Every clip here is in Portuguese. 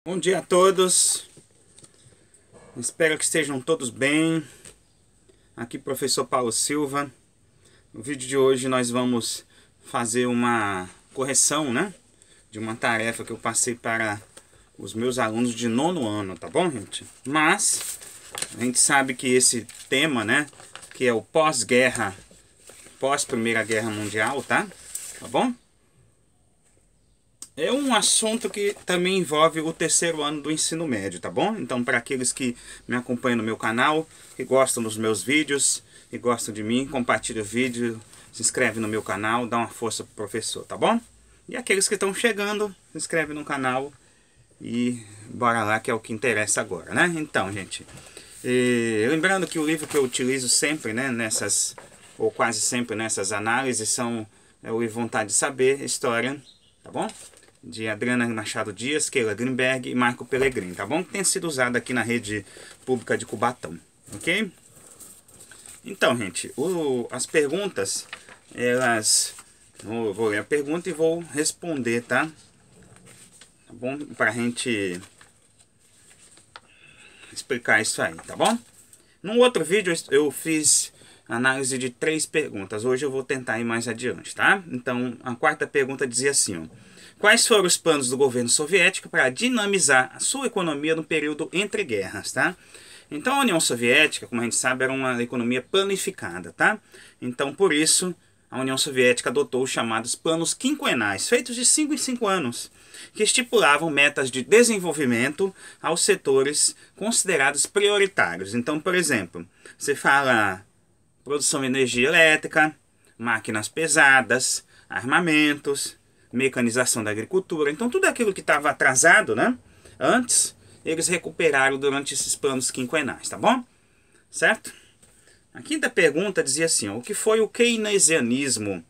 Bom dia a todos, espero que estejam todos bem. Aqui professor Paulo Silva. No vídeo de hoje nós vamos fazer uma correção, de uma tarefa que eu passei para os meus alunos de nono ano, tá bom, gente? Mas a gente sabe que esse tema, que é o pós-guerra, pós-Primeira Guerra Mundial, tá bom? É um assunto que também envolve o terceiro ano do ensino médio, tá bom? Então, para aqueles que me acompanham no meu canal, que gostam dos meus vídeos, e gostam de mim, compartilha o vídeo, se inscreve no meu canal, dá uma força pro professor, tá bom? E aqueles que estão chegando, se inscreve no canal e bora lá, que é o que interessa agora, né? Então, gente, lembrando que o livro que eu utilizo sempre, nessas, ou quase sempre nessas análises, são o Vontade de Saber, História, tá bom? De Adriana Machado Dias, Keila Greenberg e Marco Pellegrini, tá bom? Que tem sido usado aqui na rede pública de Cubatão, ok? Então, gente, as perguntas, vou ler a pergunta e vou responder, tá? Tá bom? Pra gente explicar isso aí, tá bom? Num outro vídeo eu fiz análise de 3 perguntas, hoje eu vou tentar ir mais adiante, tá? Então, a quarta pergunta dizia assim, ó: quais foram os planos do governo soviético para dinamizar a sua economia no período entre guerras, tá? Então a União Soviética, como a gente sabe, era uma economia planificada, tá? Então por isso a União Soviética adotou os chamados planos quinquenais, feitos de 5 em 5 anos, que estipulavam metas de desenvolvimento aos setores considerados prioritários. Então, por exemplo, você fala produção de energia elétrica, máquinas pesadas, armamentos, mecanização da agricultura. Então tudo aquilo que estava atrasado, antes, eles recuperaram durante esses planos quinquenais, tá bom? Certo? A quinta pergunta dizia assim, ó: o que foi o keynesianismo?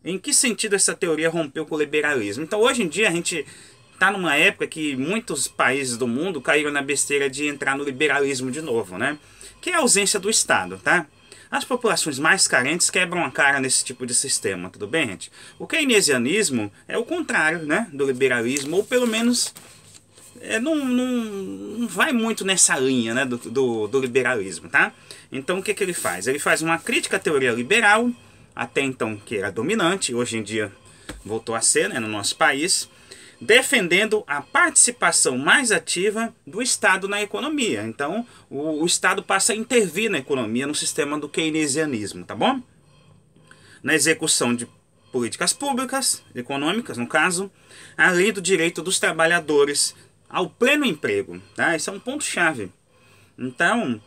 Em que sentido essa teoria rompeu com o liberalismo? Então hoje em dia a gente está numa época que muitos países do mundo caíram na besteira de entrar no liberalismo de novo, que é a ausência do Estado, tá? As populações mais carentes quebram a cara nesse tipo de sistema, tudo bem, gente? O keynesianismo é o contrário, do liberalismo, ou pelo menos não vai muito nessa linha, do liberalismo, tá? Então o que ele faz? Ele faz uma crítica à teoria liberal, até então que era dominante, hoje em dia voltou a ser, no nosso país, defendendo a participação mais ativa do Estado na economia. Então, o Estado passa a intervir na economia no sistema do keynesianismo, tá bom? Na execução de políticas públicas, econômicas no caso, além do direito dos trabalhadores ao pleno emprego, tá? Esse é um ponto-chave. Então,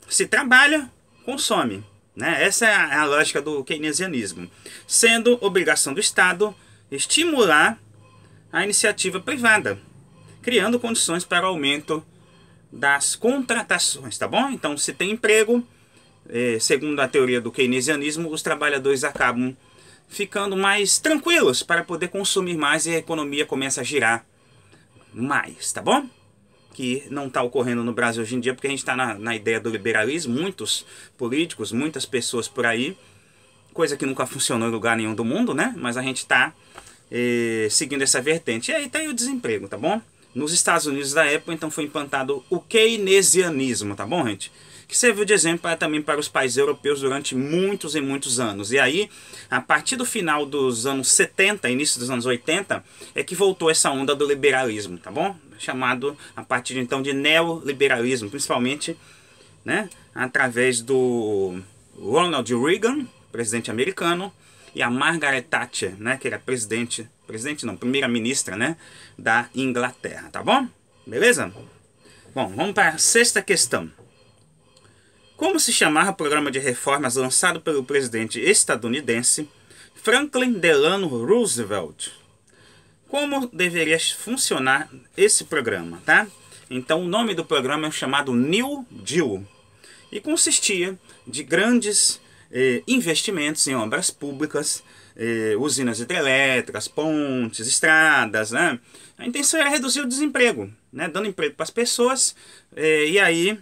se trabalha, consome, Essa é a lógica do keynesianismo, sendo obrigação do Estado estimular a iniciativa privada, criando condições para o aumento das contratações, tá bom? Então, se tem emprego, segundo a teoria do keynesianismo, os trabalhadores acabam ficando mais tranquilos para poder consumir mais e a economia começa a girar mais, tá bom? Que não está ocorrendo no Brasil hoje em dia, porque a gente está na ideia do liberalismo, muitos políticos, muitas pessoas por aí, coisa que nunca funcionou em lugar nenhum do mundo, Mas a gente está seguindo essa vertente. E aí tá aí o desemprego, tá bom? Nos Estados Unidos da época, então, foi implantado o keynesianismo, tá bom, gente? Que serviu de exemplo também para os países europeus durante muitos e muitos anos. E aí, a partir do final dos anos 70, início dos anos 80, é que voltou essa onda do liberalismo, tá bom? Chamado, a partir então, de neoliberalismo, principalmente, através do Ronald Reagan, presidente americano, e a Margaret Thatcher, que era primeira-ministra, da Inglaterra, tá bom? Beleza? Bom, vamos para a sexta questão. Como se chamava o programa de reformas lançado pelo presidente estadunidense Franklin Delano Roosevelt? Como deveria funcionar esse programa, tá? Então o nome do programa é chamado New Deal e consistia de grandes investimentos em obras públicas, usinas hidrelétricas, pontes, estradas, A intenção era reduzir o desemprego, dando emprego para as pessoas, e aí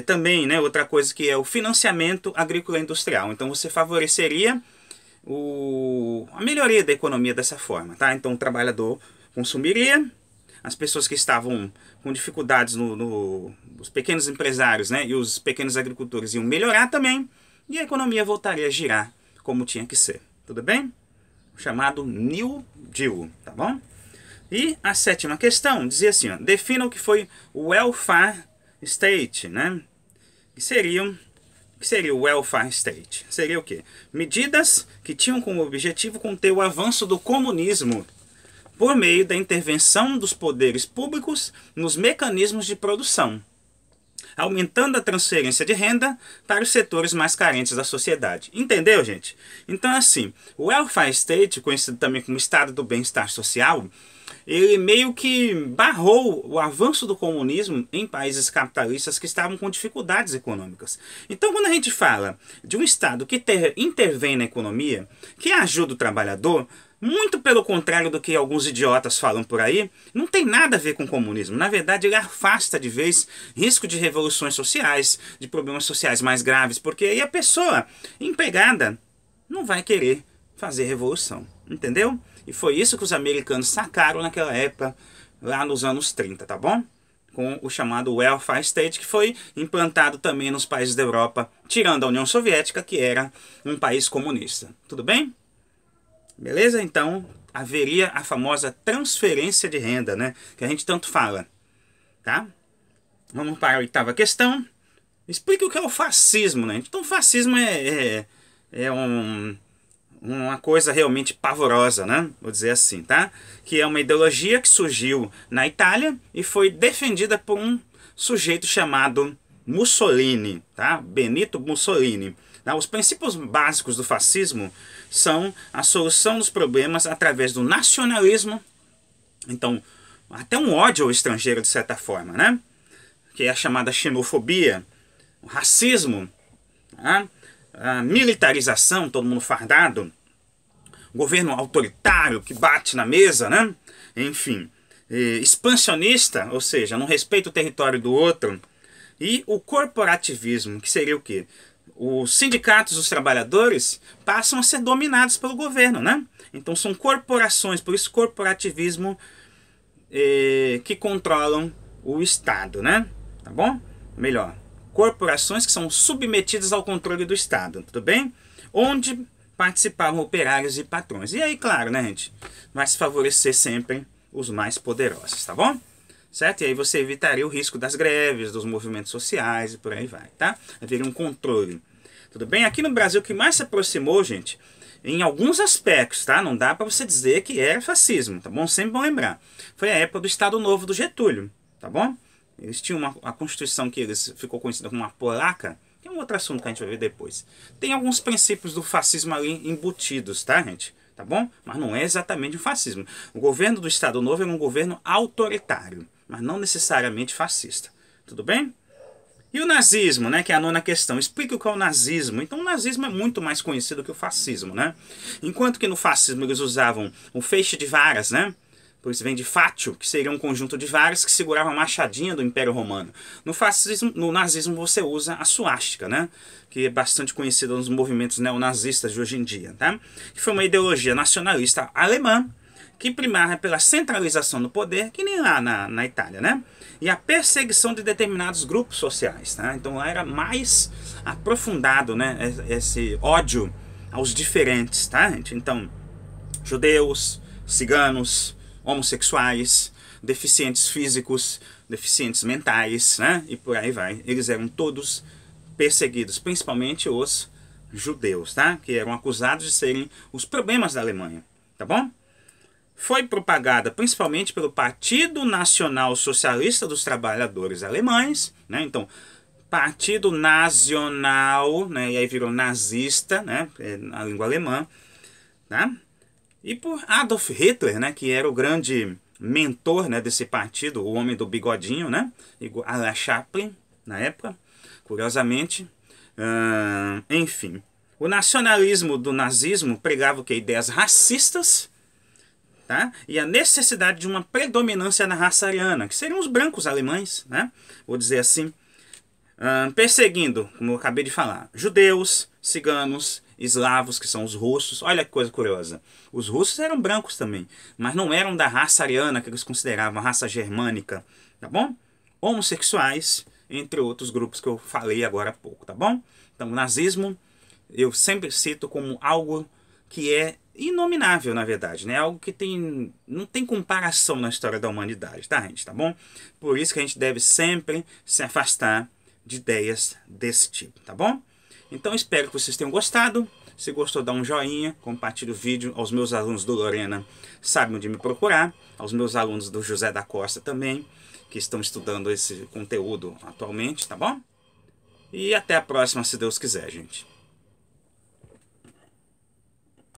também, outra coisa que é o financiamento agrícola industrial. Então você favoreceria a melhoria da economia dessa forma, tá? Então o trabalhador consumiria, as pessoas que estavam com dificuldades os pequenos empresários, né, e os pequenos agricultores iam melhorar também, e a economia voltaria a girar como tinha que ser. Tudo bem? O chamado New Deal, tá bom? E a sétima questão dizia assim, ó, defina o que foi o welfare state, né? Que seria o welfare state? Seria o quê? Medidas que tinham como objetivo conter o avanço do comunismo por meio da intervenção dos poderes públicos nos mecanismos de produção, aumentando a transferência de renda para os setores mais carentes da sociedade. Entendeu, gente? Então, assim, o welfare state, conhecido também como estado do bem-estar social, ele meio que barrou o avanço do comunismo em países capitalistas que estavam com dificuldades econômicas. Então, quando a gente fala de um Estado que intervém na economia, que ajuda o trabalhador, muito pelo contrário do que alguns idiotas falam por aí, não tem nada a ver com o comunismo. Na verdade, ele afasta de vez risco de revoluções sociais, de problemas sociais mais graves, porque aí a pessoa empregada não vai querer fazer revolução, entendeu? E foi isso que os americanos sacaram naquela época, lá nos anos 30, tá bom? Com o chamado welfare state, que foi implantado também nos países da Europa, tirando a União Soviética, que era um país comunista. Tudo bem? Beleza? Então, haveria a famosa transferência de renda, né? Que a gente tanto fala, tá? Vamos para a oitava questão. Explique o que é o fascismo, né? Então, o fascismo é uma coisa realmente pavorosa, né? Vou dizer assim, tá? Que é uma ideologia que surgiu na Itália e foi defendida por um sujeito chamado Mussolini, tá? Benito Mussolini. Tá? Os princípios básicos do fascismo são a solução dos problemas através do nacionalismo, então até um ódio ao estrangeiro de certa forma, né? Que é a chamada xenofobia, o racismo, tá? A militarização, todo mundo fardado, governo autoritário que bate na mesa, né? Enfim, expansionista, ou seja, não respeita o território do outro, e o corporativismo, que seria o quê? Os sindicatos dos trabalhadores passam a ser dominados pelo governo, né? Então são corporações, por isso corporativismo que controlam o Estado, né? Tá bom? Melhor, corporações que são submetidas ao controle do Estado, tudo bem? Onde participavam operários e patrões. E aí, claro, né, gente? Vai se favorecer sempre os mais poderosos, tá bom? Certo? E aí você evitaria o risco das greves, dos movimentos sociais e por aí vai, tá? Haveria um controle. Tudo bem? Aqui no Brasil, o que mais se aproximou, gente, em alguns aspectos, tá? Não dá para você dizer que era fascismo, tá bom? Sempre bom lembrar. Foi a época do Estado Novo do Getúlio, tá bom? Eles tinham a Constituição que ficou conhecida como uma polaca, que é um outro assunto que a gente vai ver depois. Tem alguns princípios do fascismo ali embutidos, tá, gente? Tá bom? Mas não é exatamente um fascismo. O governo do Estado Novo era um governo autoritário, mas não necessariamente fascista. Tudo bem? E o nazismo, né, que é a nona questão. Explica o que é o nazismo. Então o nazismo é muito mais conhecido que o fascismo, né? Enquanto que no fascismo eles usavam o feixe de varas, né? Por isso vem de fatio, que seria um conjunto de varas que seguravam a machadinha do Império Romano. No nazismo você usa a suástica, né? Que é bastante conhecida nos movimentos neonazistas de hoje em dia, tá? Que foi uma ideologia nacionalista alemã que primava pela centralização do poder, que nem lá na Itália, né? E a perseguição de determinados grupos sociais, tá? Então lá era mais aprofundado, né? Esse ódio aos diferentes, tá, gente? Então, judeus, ciganos, homossexuais, deficientes físicos, deficientes mentais, né? E por aí vai. Eles eram todos perseguidos, principalmente os judeus, tá? Que eram acusados de serem os problemas da Alemanha, tá bom? Foi propagada principalmente pelo Partido Nacional Socialista dos Trabalhadores Alemães, né? Então, Partido Nacional, né? E aí virou nazista, né? Na língua alemã, tá? E por Adolf Hitler, né? Que era o grande mentor, né, desse partido, o homem do bigodinho, né? Igual a Chaplin, na época, curiosamente. Enfim, o nacionalismo do nazismo pregava o que? Ideias racistas, tá? E a necessidade de uma predominância na raça ariana, que seriam os brancos alemães, né? Vou dizer assim, perseguindo, como eu acabei de falar, judeus, ciganos eslavos, que são os russos. Olha que coisa curiosa. Os russos eram brancos também, mas não eram da raça ariana, que eles consideravam a raça germânica, tá bom? Homossexuais, entre outros grupos que eu falei agora há pouco, tá bom? Então, o nazismo eu sempre cito como algo que é inominável, na verdade, né? Algo que não tem comparação na história da humanidade, tá, gente? Tá bom? Por isso que a gente deve sempre se afastar de ideias desse tipo, tá bom? Então, espero que vocês tenham gostado. Se gostou, dá um joinha, compartilhe o vídeo. Aos meus alunos do Lorena, sabem onde me procurar. Aos meus alunos do José da Costa também, que estão estudando esse conteúdo atualmente, tá bom? E até a próxima, se Deus quiser, gente.